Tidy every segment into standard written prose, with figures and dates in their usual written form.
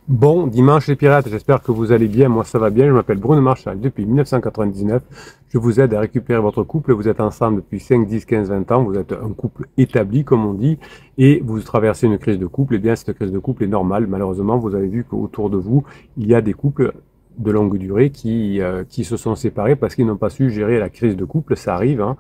Bon dimanche les pirates, j'espère que vous allez bien, moi ça va bien, je m'appelle Bruno Marchal depuis 1999, je vous aide à récupérer votre couple, vous êtes ensemble depuis 5, 10, 15, 20 ans, vous êtes un couple établi comme on dit, et vous traversez une crise de couple, et bien cette crise de couple est normale, malheureusement vous avez vu qu'autour de vous, il y a des couples de longue durée qui se sont séparés parce qu'ils n'ont pas su gérer la crise de couple, ça arrive, hein.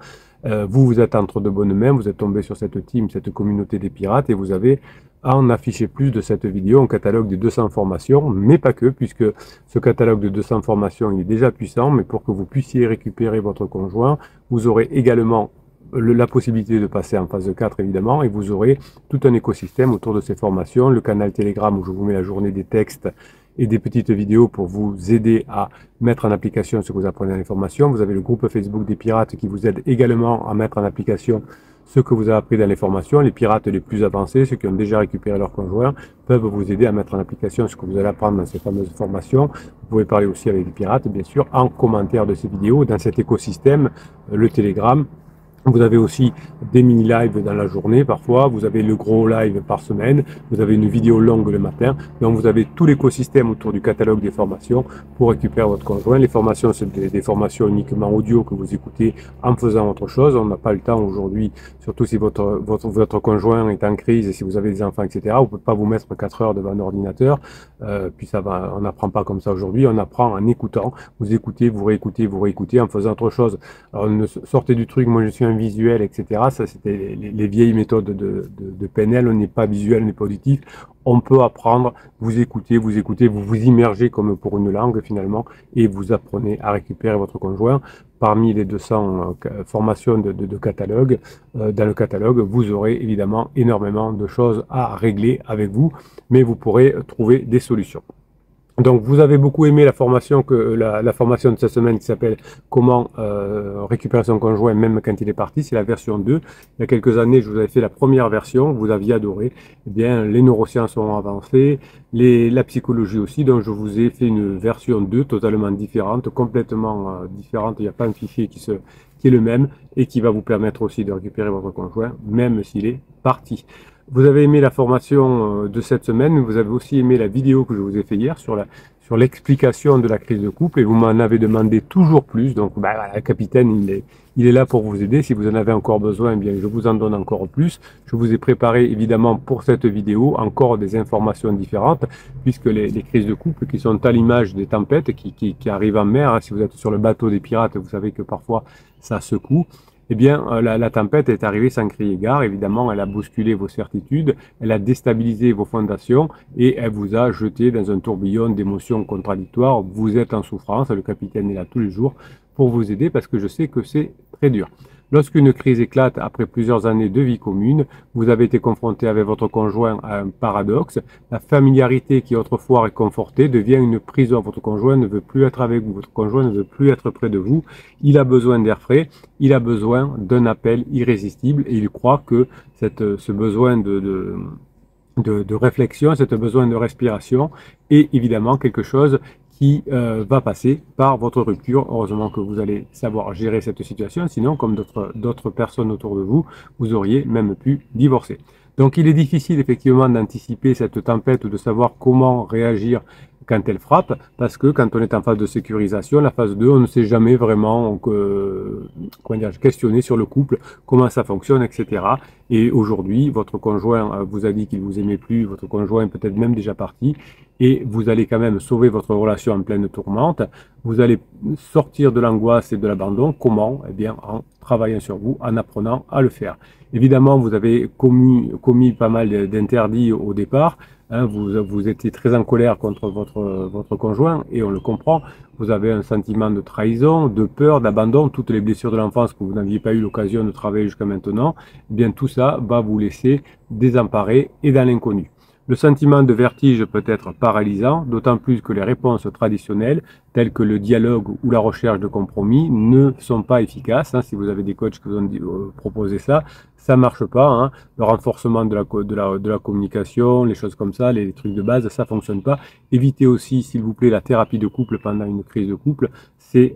Vous êtes entre de bonnes mains, vous êtes tombé sur cette team, cette communauté des pirates, et vous avez à en afficher plus de cette vidéo, un catalogue de 200 formations, mais pas que, puisque ce catalogue de 200 formations, il est déjà puissant, mais pour que vous puissiez récupérer votre conjoint, vous aurez également la possibilité de passer en phase 4 évidemment, et vous aurez tout un écosystème autour de ces formations, le canal Telegram où je vous mets la journée des textes et des petites vidéos pour vous aider à mettre en application ce que vous apprenez dans les formations. Vous avez le groupe Facebook des pirates qui vous aide également à mettre en application ce que vous avez appris dans les formations. Les pirates les plus avancés, ceux qui ont déjà récupéré leur conjoint, peuvent vous aider à mettre en application ce que vous allez apprendre dans ces fameuses formations. Vous pouvez parler aussi avec les pirates, bien sûr, en commentaire de ces vidéos, dans cet écosystème, le Telegram. Vous avez aussi des mini-lives dans la journée parfois, vous avez le gros live par semaine, vous avez une vidéo longue le matin, donc vous avez tout l'écosystème autour du catalogue des formations pour récupérer votre conjoint. Les formations, c'est des formations uniquement audio que vous écoutez en faisant autre chose. On n'a pas le temps aujourd'hui, surtout si votre conjoint est en crise, et si vous avez des enfants, etc. Vous ne pouvez pas vous mettre 4 heures devant un ordinateur, puis ça va, on n'apprend pas comme ça aujourd'hui, on apprend en écoutant. Vous écoutez, vous réécoutez en faisant autre chose. Alors ne sortez du truc, moi je suis un visuel, etc. Ça, c'était les vieilles méthodes de PNL. On n'est pas visuel, on n'est pas auditif. On peut apprendre, vous écoutez, vous vous immergez comme pour une langue finalement, et vous apprenez à récupérer votre conjoint. Parmi les 200 formations de catalogue, dans le catalogue, vous aurez évidemment énormément de choses à régler avec vous, mais vous pourrez trouver des solutions. Donc vous avez beaucoup aimé la formation la formation de cette semaine qui s'appelle Comment récupérer son conjoint même quand il est parti, c'est la version 2. Il y a quelques années, je vous avais fait la première version, vous aviez adoré. Eh bien, les neurosciences ont avancé, la psychologie aussi, donc je vous ai fait une version 2 totalement différente, complètement différente. Il n'y a pas un fichier qui est le même et qui va vous permettre aussi de récupérer votre conjoint, même s'il est parti. Vous avez aimé la formation de cette semaine, vous avez aussi aimé la vidéo que je vous ai fait hier sur l'explication de la crise de couple, et vous m'en avez demandé toujours plus. Donc, bah, voilà, le capitaine, il est là pour vous aider. Si vous en avez encore besoin, eh bien, je vous en donne encore plus. Je vous ai préparé évidemment pour cette vidéo encore des informations différentes, puisque les crises de couple qui sont à l'image des tempêtes qui arrivent en mer, hein, si vous êtes sur le bateau des pirates, vous savez que parfois ça secoue. Eh bien, la tempête est arrivée sans crier gare. Évidemment, elle a bousculé vos certitudes, elle a déstabilisé vos fondations et elle vous a jeté dans un tourbillon d'émotions contradictoires. Vous êtes en souffrance, le capitaine est là tous les jours pour vous aider parce que je sais que c'est très dur. Lorsqu'une crise éclate après plusieurs années de vie commune, vous avez été confronté avec votre conjoint à un paradoxe. La familiarité qui autrefois réconfortait devient une prison. Votre conjoint ne veut plus être avec vous, votre conjoint ne veut plus être près de vous. Il a besoin d'air frais, il a besoin d'un appel irrésistible et il croit que ce besoin de réflexion, ce besoin de respiration est évidemment quelque chose qui va passer par votre rupture. Heureusement que vous allez savoir gérer cette situation, sinon comme d'autres personnes autour de vous, vous auriez même pu divorcer. Donc il est difficile effectivement d'anticiper cette tempête ou de savoir comment réagir quand elle frappe, parce que quand on est en phase de sécurisation, la phase 2, on ne sait jamais vraiment questionner sur le couple, comment ça fonctionne, etc. Et aujourd'hui, votre conjoint vous a dit qu'il vous aimait plus, votre conjoint est peut-être même déjà parti, et vous allez quand même sauver votre relation en pleine tourmente. Vous allez sortir de l'angoisse et de l'abandon. Comment? Eh bien, en travaillant sur vous, en apprenant à le faire. Évidemment, vous avez commis pas mal d'interdits au départ. Hein, vous étiez très en colère contre votre conjoint, et on le comprend. Vous avez un sentiment de trahison, de peur, d'abandon, toutes les blessures de l'enfance que vous n'aviez pas eu l'occasion de travailler jusqu'à maintenant. Eh bien, tout ça va vous laisser désemparé et dans l'inconnu. Le sentiment de vertige peut être paralysant, d'autant plus que les réponses traditionnelles, telles que le dialogue ou la recherche de compromis, ne sont pas efficaces. Hein. Si vous avez des coachs qui vous ont proposé ça, ça marche pas. Hein. Le renforcement de la communication, les choses comme ça, les trucs de base, ça fonctionne pas. Évitez aussi, s'il vous plaît, la thérapie de couple pendant une crise de couple. C'est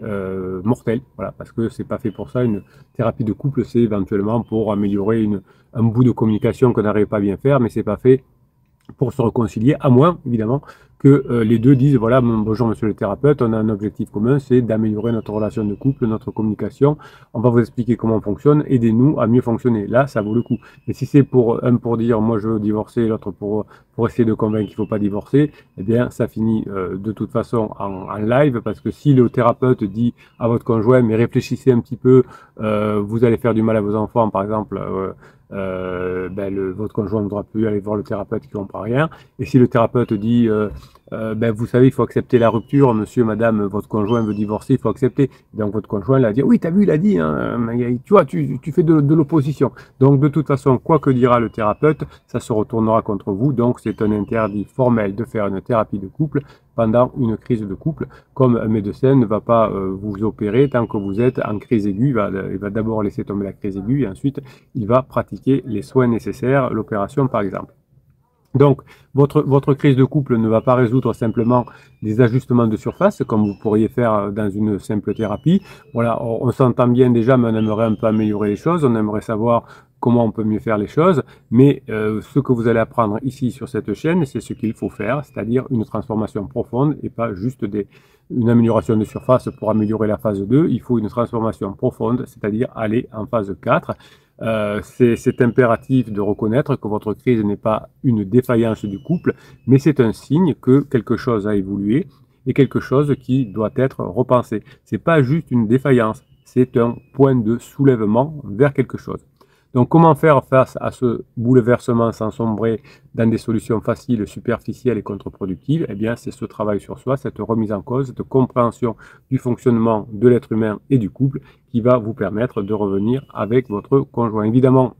mortel, voilà, parce que c'est pas fait pour ça. Une thérapie de couple, c'est éventuellement pour améliorer un bout de communication qu'on n'arrive pas à bien faire, mais c'est pas fait pour se réconcilier, à moins, évidemment, que les deux disent, voilà, bonjour monsieur le thérapeute, on a un objectif commun, c'est d'améliorer notre relation de couple, notre communication, on va vous expliquer comment on fonctionne, aidez-nous à mieux fonctionner. Là, ça vaut le coup. Mais si c'est pour un pour dire, moi je veux divorcer, l'autre pour essayer de convaincre qu'il ne faut pas divorcer, eh bien ça finit de toute façon en live, parce que si le thérapeute dit à votre conjoint, mais réfléchissez un petit peu, vous allez faire du mal à vos enfants, par exemple, votre conjoint ne devra plus aller voir le thérapeute qui ne comprend rien. Et si le thérapeute dit, vous savez, il faut accepter la rupture, monsieur, madame, votre conjoint veut divorcer, il faut accepter. Donc votre conjoint l'a dit, oui, t'as vu, il a dit, hein, tu vois, tu fais de l'opposition. Donc de toute façon, quoi que dira le thérapeute, ça se retournera contre vous. Donc c'est un interdit formel de faire une thérapie de couple pendant une crise de couple, comme un médecin ne va pas vous opérer tant que vous êtes en crise aiguë. Il va d'abord laisser tomber la crise aiguë et ensuite il va pratiquer les soins nécessaires, l'opération par exemple. Donc, votre crise de couple ne va pas résoudre simplement des ajustements de surface, comme vous pourriez faire dans une simple thérapie. Voilà, on s'entend bien déjà, mais on aimerait un peu améliorer les choses, on aimerait savoir comment on peut mieux faire les choses, mais ce que vous allez apprendre ici sur cette chaîne, c'est ce qu'il faut faire, c'est-à-dire une transformation profonde et pas juste une amélioration de surface pour améliorer la phase 2, il faut une transformation profonde, c'est-à-dire aller en phase 4. C'est impératif de reconnaître que votre crise n'est pas une défaillance du couple, mais c'est un signe que quelque chose a évolué et quelque chose qui doit être repensé. C'est pas juste une défaillance, c'est un point de soulèvement vers quelque chose. Donc comment faire face à ce bouleversement sans sombrer dans des solutions faciles, superficielles et contre-productives? Eh bien, c'est ce travail sur soi, cette remise en cause, cette compréhension du fonctionnement de l'être humain et du couple qui va vous permettre de revenir avec votre conjoint. Évidemment,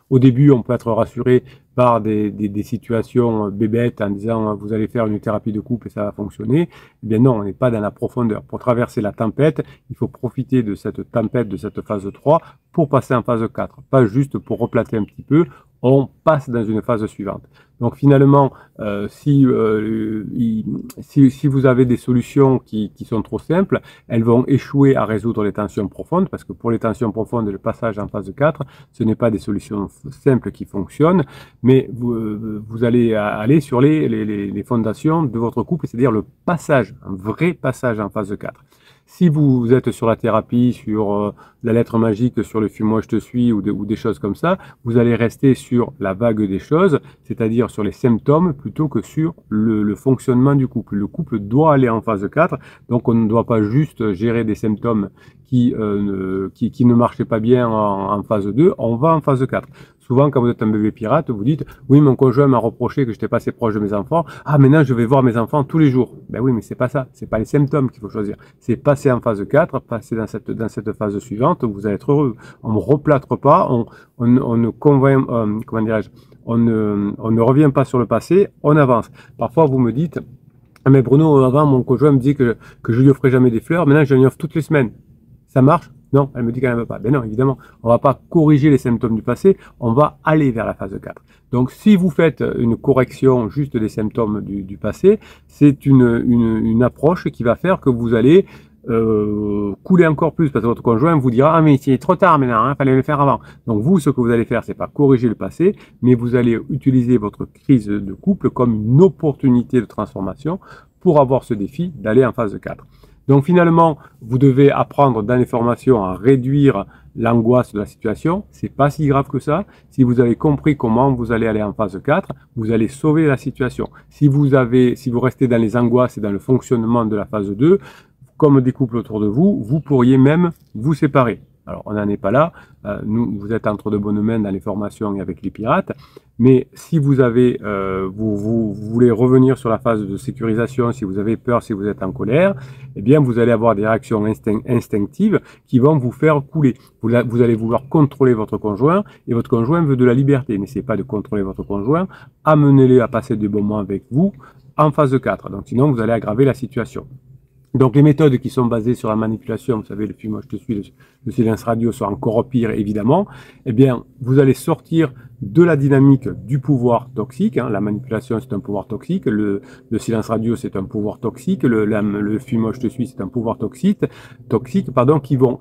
au début, on peut être rassuré par des situations bébêtes en disant vous allez faire une thérapie de couple et ça va fonctionner. Eh bien non, on n'est pas dans la profondeur. Pour traverser la tempête, il faut profiter de cette tempête, de cette phase 3 pour passer en phase 4. Pas juste pour replater un petit peu, on passe dans une phase suivante. Donc finalement, si vous avez des solutions qui sont trop simples, elles vont échouer à résoudre les tensions profondes, parce que pour les tensions profondes, le passage en phase 4, ce n'est pas des solutions simples qui fonctionnent, mais vous allez aller sur les fondations de votre couple, c'est-à-dire le passage, un vrai passage en phase 4. Si vous êtes sur la thérapie, sur la lettre magique, sur le fuis-moi je te suis ou des choses comme ça, vous allez rester sur la vague des choses, c'est-à-dire sur les symptômes plutôt que sur le fonctionnement du couple. Le couple doit aller en phase 4, donc on ne doit pas juste gérer des symptômes qui ne marchaient pas bien en phase 2, on va en phase 4. Souvent, quand vous êtes un bébé pirate, vous dites « Oui, mon conjoint m'a reproché que je n'étais pas assez proche de mes enfants. Ah, maintenant, je vais voir mes enfants tous les jours. » Ben oui, mais c'est pas ça. C'est pas les symptômes qu'il faut choisir. C'est passer en phase 4, passer dans cette phase suivante, vous allez être heureux. On ne replâtre pas, on ne convainc, comment dirais-je, on ne revient pas sur le passé, on avance. Parfois, vous me dites « Ah, mais Bruno, avant, mon conjoint me dit que je lui offrais jamais des fleurs. Maintenant, je lui offre toutes les semaines. » Ça marche? Non, elle me dit qu'elle n'aime pas. Ben non, évidemment, on ne va pas corriger les symptômes du passé, on va aller vers la phase 4. Donc, si vous faites une correction juste des symptômes du passé, c'est une approche qui va faire que vous allez couler encore plus, parce que votre conjoint vous dira « Ah, mais c'est trop tard maintenant, il fallait le faire avant. » Donc, vous, ce que vous allez faire, c'est pas corriger le passé, mais vous allez utiliser votre crise de couple comme une opportunité de transformation pour avoir ce défi d'aller en phase 4. Donc finalement, vous devez apprendre dans les formations à réduire l'angoisse de la situation. C'est pas si grave que ça. Si vous avez compris comment vous allez aller en phase 4, vous allez sauver la situation. Si vous restez dans les angoisses et dans le fonctionnement de la phase 2, comme des couples autour de vous, vous pourriez même vous séparer. Alors, on n'en est pas là. Vous êtes entre de bonnes mains dans les formations et avec les pirates. Mais si vous avez, vous voulez revenir sur la phase de sécurisation, si vous avez peur, si vous êtes en colère, eh bien, vous allez avoir des réactions instinctives qui vont vous faire couler. Vous allez vouloir contrôler votre conjoint et votre conjoint veut de la liberté. N'essayez pas de contrôler votre conjoint. Amenez-le à passer de bons moments avec vous en phase 4. Donc, sinon, vous allez aggraver la situation. Donc les méthodes qui sont basées sur la manipulation, vous savez, le fuis-moi je te suis, le silence radio sont encore pire évidemment, eh bien vous allez sortir de la dynamique du pouvoir toxique, hein. La manipulation c'est un pouvoir toxique, le silence radio c'est un pouvoir toxique, le fuis-moi je te suis c'est un pouvoir toxique, qui vont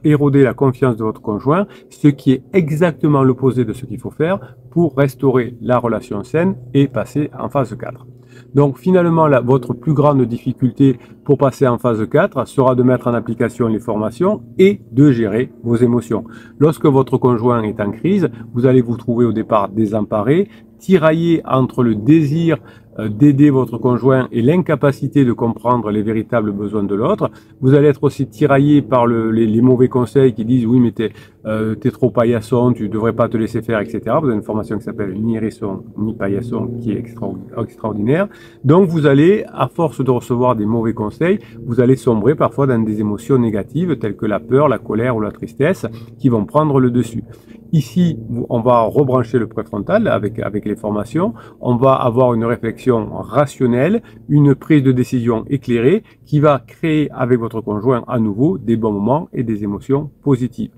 éroder la confiance de votre conjoint, ce qui est exactement l'opposé de ce qu'il faut faire pour restaurer la relation saine et passer en phase 4. Donc finalement, votre plus grande difficulté pour passer en phase 4 sera de mettre en application les formations et de gérer vos émotions. Lorsque votre conjoint est en crise, vous allez vous trouver au départ désemparé, tiraillé entre le désir d'aider votre conjoint et l'incapacité de comprendre les véritables besoins de l'autre. Vous allez être aussi tiraillé par les mauvais conseils qui disent oui mais t'es trop paillasson, tu devrais pas te laisser faire, etc. Vous avez une formation qui s'appelle ni hérisson ni paillasson qui est extraordinaire. Donc vous allez, à force de recevoir des mauvais conseils, vous allez sombrer parfois dans des émotions négatives telles que la peur, la colère ou la tristesse qui vont prendre le dessus. Ici, on va rebrancher le préfrontal avec les formations. On va avoir une réflexion rationnelle, une prise de décision éclairée qui va créer avec votre conjoint à nouveau des bons moments et des émotions positives.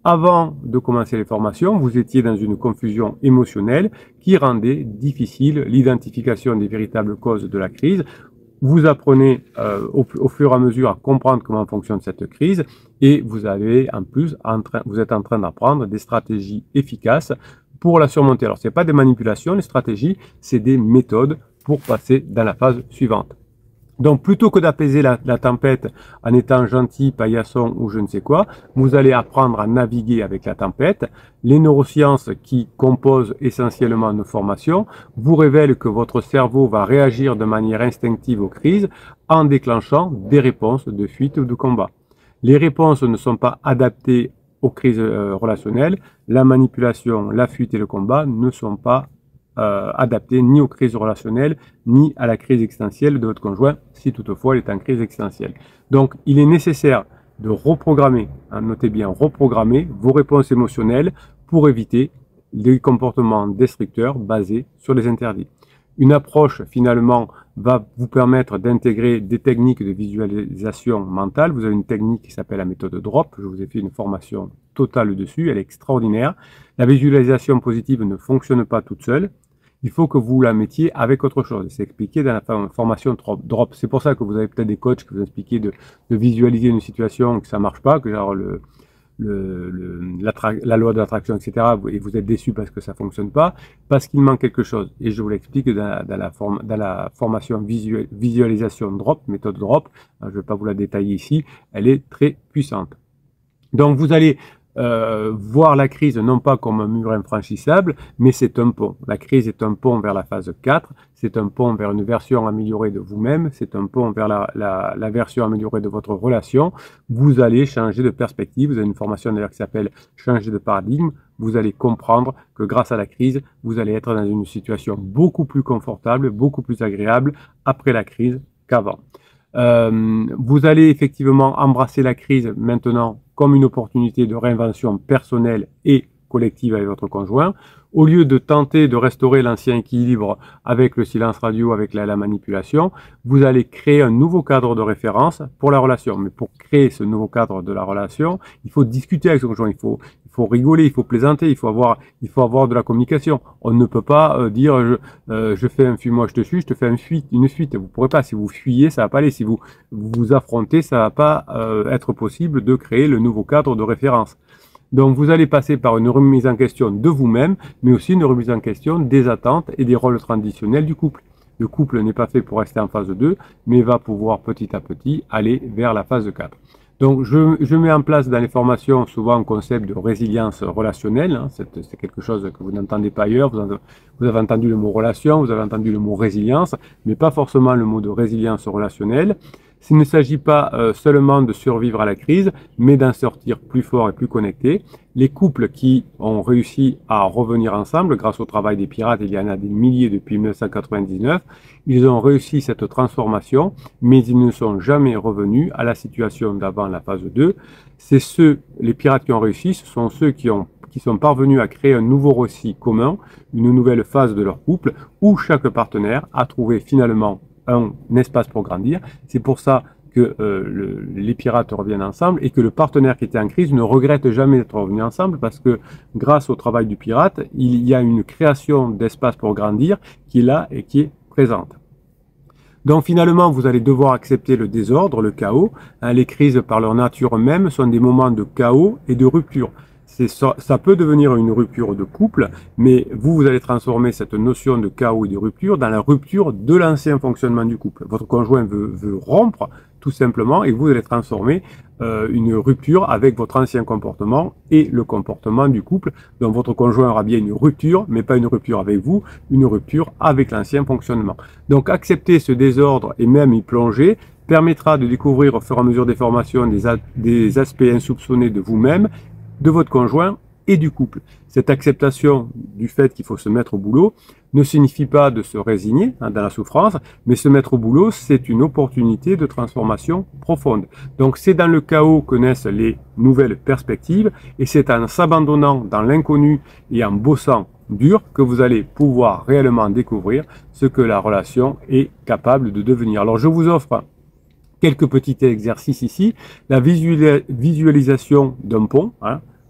Avant de commencer les formations, vous étiez dans une confusion émotionnelle qui rendait difficile l'identification des véritables causes de la crise. Vous apprenez au fur et à mesure à comprendre comment fonctionne cette crise et vous avez en plus vous êtes en train d'apprendre des stratégies efficaces pour la surmonter. Alors, ce n'est pas des manipulations, les stratégies, c'est des méthodes pour passer dans la phase suivante. Donc, plutôt que d'apaiser la tempête en étant gentil, paillasson ou je ne sais quoi, vous allez apprendre à naviguer avec la tempête. Les neurosciences qui composent essentiellement nos formations vous révèlent que votre cerveau va réagir de manière instinctive aux crises en déclenchant des réponses de fuite ou de combat. Les réponses ne sont pas adaptées aux crises relationnelles. La manipulation, la fuite et le combat ne sont pas adapté ni aux crises relationnelles, ni à la crise existentielle de votre conjoint, si toutefois elle est en crise existentielle. Donc, il est nécessaire de reprogrammer, notez bien, reprogrammer vos réponses émotionnelles pour éviter les comportements destructeurs basés sur les interdits. Une approche, finalement, va vous permettre d'intégrer des techniques de visualisation mentale. Vous avez une technique qui s'appelle la méthode DROP. Je vous ai fait une formation totale dessus. Elle est extraordinaire. La visualisation positive ne fonctionne pas toute seule. Il faut que vous la mettiez avec autre chose. C'est expliqué dans la formation DROP. C'est pour ça que vous avez peut-être des coachs qui vous expliquent de visualiser une situation que ça marche pas, que genre la loi de l'attraction, etc. Et vous êtes déçu parce que ça fonctionne pas, parce qu'il manque quelque chose. Et je vous l'explique dans la formation visualisation DROP, méthode DROP. Je ne vais pas vous la détailler ici. Elle est très puissante. Donc vous allez voir la crise non pas comme un mur infranchissable, mais c'est un pont. La crise est un pont vers la phase 4, c'est un pont vers une version améliorée de vous-même, c'est un pont vers la version améliorée de votre relation. Vous allez changer de perspective, vous avez une formation d'ailleurs qui s'appelle changer de paradigme, vous allez comprendre que grâce à la crise, vous allez être dans une situation beaucoup plus confortable, beaucoup plus agréable après la crise qu'avant. Vous allez effectivement embrasser la crise maintenant comme une opportunité de réinvention personnelle et collective avec votre conjoint. Au lieu de tenter de restaurer l'ancien équilibre avec le silence radio, avec la manipulation, vous allez créer un nouveau cadre de référence pour la relation. Mais pour créer ce nouveau cadre de la relation, il faut discuter avec son conjoint, il faut rigoler, il faut plaisanter, il faut avoir de la communication. On ne peut pas dire je fais un fuis, moi je te suis, je te fais une fuite. Vous ne pourrez pas. Si vous fuyez, ça va pas aller. Si vous vous affrontez, ça va pas être possible de créer le nouveau cadre de référence. Donc vous allez passer par une remise en question de vous-même, mais aussi une remise en question des attentes et des rôles traditionnels du couple. Le couple n'est pas fait pour rester en phase 2, mais va pouvoir petit à petit aller vers la phase 4. Donc je mets en place dans les formations souvent un concept de résilience relationnelle. Hein. C'est quelque chose que vous n'entendez pas ailleurs. Vous avez entendu le mot relation, vous avez entendu le mot résilience, mais pas forcément le mot de résilience relationnelle. Il ne s'agit pas seulement de survivre à la crise, mais d'en sortir plus fort et plus connecté. Les couples qui ont réussi à revenir ensemble, grâce au travail des pirates, il y en a des milliers depuis 1999, ils ont réussi cette transformation, mais ils ne sont jamais revenus à la situation d'avant la phase 2. Les pirates qui ont réussi, ce sont ceux qui sont parvenus à créer un nouveau récit commun, une nouvelle phase de leur couple, où chaque partenaire a trouvé finalement un espace pour grandir. C'est pour ça que les pirates reviennent ensemble et que le partenaire qui était en crise ne regrette jamais d'être revenu ensemble parce que grâce au travail du pirate, il y a une création d'espace pour grandir qui est là et qui est présente. Donc finalement, vous allez devoir accepter le désordre, le chaos. Les crises par leur nature même sont des moments de chaos et de rupture. Ça peut devenir une rupture de couple, mais vous allez transformer cette notion de chaos et de rupture dans la rupture de l'ancien fonctionnement du couple. Votre conjoint veut rompre, tout simplement, et vous allez transformer une rupture avec votre ancien comportement et le comportement du couple. Donc votre conjoint aura bien une rupture, mais pas une rupture avec vous, une rupture avec l'ancien fonctionnement. Donc accepter ce désordre et même y plonger permettra de découvrir au fur et à mesure des formations des aspects insoupçonnés de vous-même, de votre conjoint et du couple. Cette acceptation du fait qu'il faut se mettre au boulot ne signifie pas de se résigner dans la souffrance, mais se mettre au boulot, c'est une opportunité de transformation profonde. Donc c'est dans le chaos que naissent les nouvelles perspectives, et c'est en s'abandonnant dans l'inconnu et en bossant dur que vous allez pouvoir réellement découvrir ce que la relation est capable de devenir. Alors je vous offre quelques petits exercices ici. La visualisation d'un pont.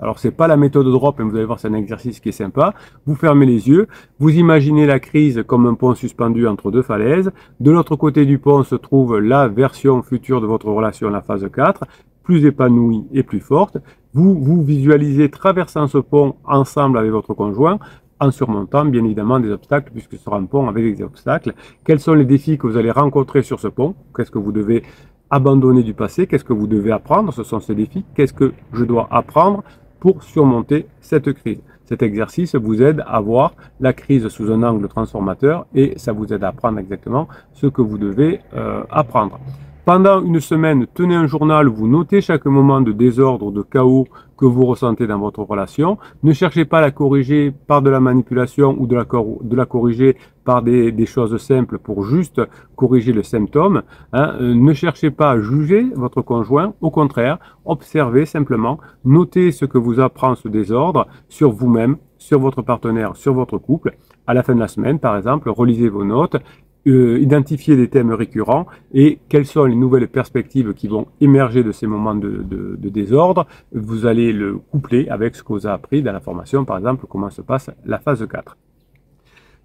Alors, c'est pas la méthode drop, mais vous allez voir, c'est un exercice qui est sympa. Vous fermez les yeux, vous imaginez la crise comme un pont suspendu entre deux falaises. De l'autre côté du pont se trouve la version future de votre relation, la phase 4, plus épanouie et plus forte. Vous visualisez traversant ce pont ensemble avec votre conjoint, en surmontant bien évidemment des obstacles, puisque ce sera un pont avec des obstacles. Quels sont les défis que vous allez rencontrer sur ce pont? Qu'est-ce que vous devez abandonner du passé? Qu'est-ce que vous devez apprendre? Ce sont ces défis. Qu'est-ce que je dois apprendre pour surmonter cette crise? Cet exercice vous aide à voir la crise sous un angle transformateur et ça vous aide à apprendre exactement ce que vous devez apprendre. Pendant une semaine, tenez un journal où vous notez chaque moment de désordre, de chaos que vous ressentez dans votre relation. Ne cherchez pas à la corriger par de la manipulation ou de la corriger par des choses simples pour juste corriger le symptôme. Ne cherchez pas à juger votre conjoint. Au contraire, observez simplement, notez ce que vous apprend ce désordre sur vous-même, sur votre partenaire, sur votre couple. À la fin de la semaine, par exemple, relisez vos notes. Identifier des thèmes récurrents et quelles sont les nouvelles perspectives qui vont émerger de ces moments de désordre. Vous allez le coupler avec ce que vous avez appris dans la formation, par exemple, comment se passe la phase 4.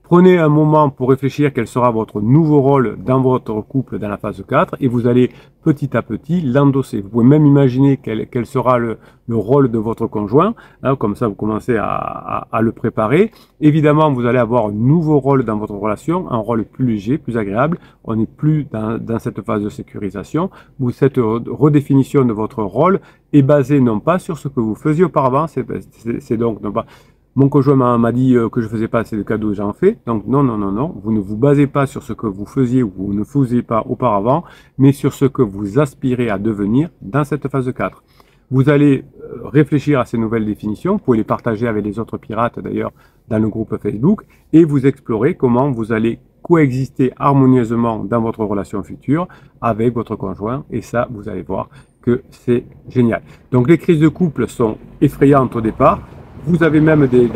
Prenez un moment pour réfléchir quel sera votre nouveau rôle dans votre couple dans la phase 4 et vous allez petit à petit l'endosser. Vous pouvez même imaginer quel sera le rôle de votre conjoint, comme ça vous commencez à le préparer. Évidemment, vous allez avoir un nouveau rôle dans votre relation, un rôle plus léger, plus agréable. On n'est plus dans cette phase de sécurisation, où cette redéfinition de votre rôle est basée non pas sur ce que vous faisiez auparavant, c'est donc non pas... Mon conjoint m'a dit que je faisais pas assez de cadeaux, j'en fais. Donc non, non, non, non. Vous ne vous basez pas sur ce que vous faisiez ou vous ne faisiez pas auparavant, mais sur ce que vous aspirez à devenir dans cette phase 4. Vous allez réfléchir à ces nouvelles définitions. Vous pouvez les partager avec les autres pirates d'ailleurs dans le groupe Facebook et vous explorer comment vous allez coexister harmonieusement dans votre relation future avec votre conjoint. Et ça, vous allez voir que c'est génial. Donc les crises de couple sont effrayantes au départ. Vous avez même des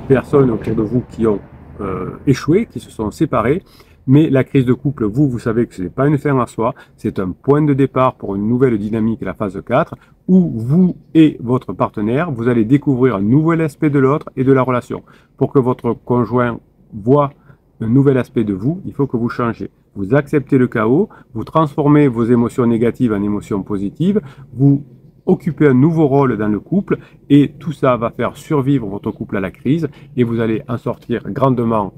personnes autour de vous qui ont échoué, qui se sont séparées. Mais la crise de couple, vous savez que ce n'est pas une fin en soi, c'est un point de départ pour une nouvelle dynamique, la phase 4, où vous et votre partenaire, vous allez découvrir un nouvel aspect de l'autre et de la relation. Pour que votre conjoint voit un nouvel aspect de vous, il faut que vous changez. Vous acceptez le chaos, vous transformez vos émotions négatives en émotions positives, vous occupez un nouveau rôle dans le couple et tout ça va faire survivre votre couple à la crise et vous allez en sortir grandement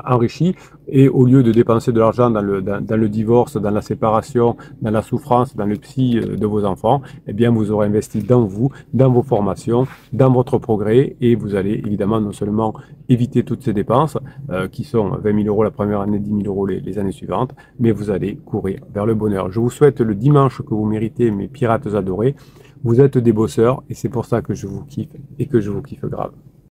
enrichi et au lieu de dépenser de l'argent dans le divorce, dans la séparation, dans la souffrance, dans le psy de vos enfants, eh bien vous aurez investi dans vous, dans vos formations, dans votre progrès et vous allez évidemment non seulement éviter toutes ces dépenses qui sont 20 000 € la première année, 10 000 € les années suivantes, mais vous allez courir vers le bonheur. Je vous souhaite le dimanche que vous méritez, mes pirates adorés. Vous êtes des bosseurs et c'est pour ça que je vous kiffe et que je vous kiffe grave.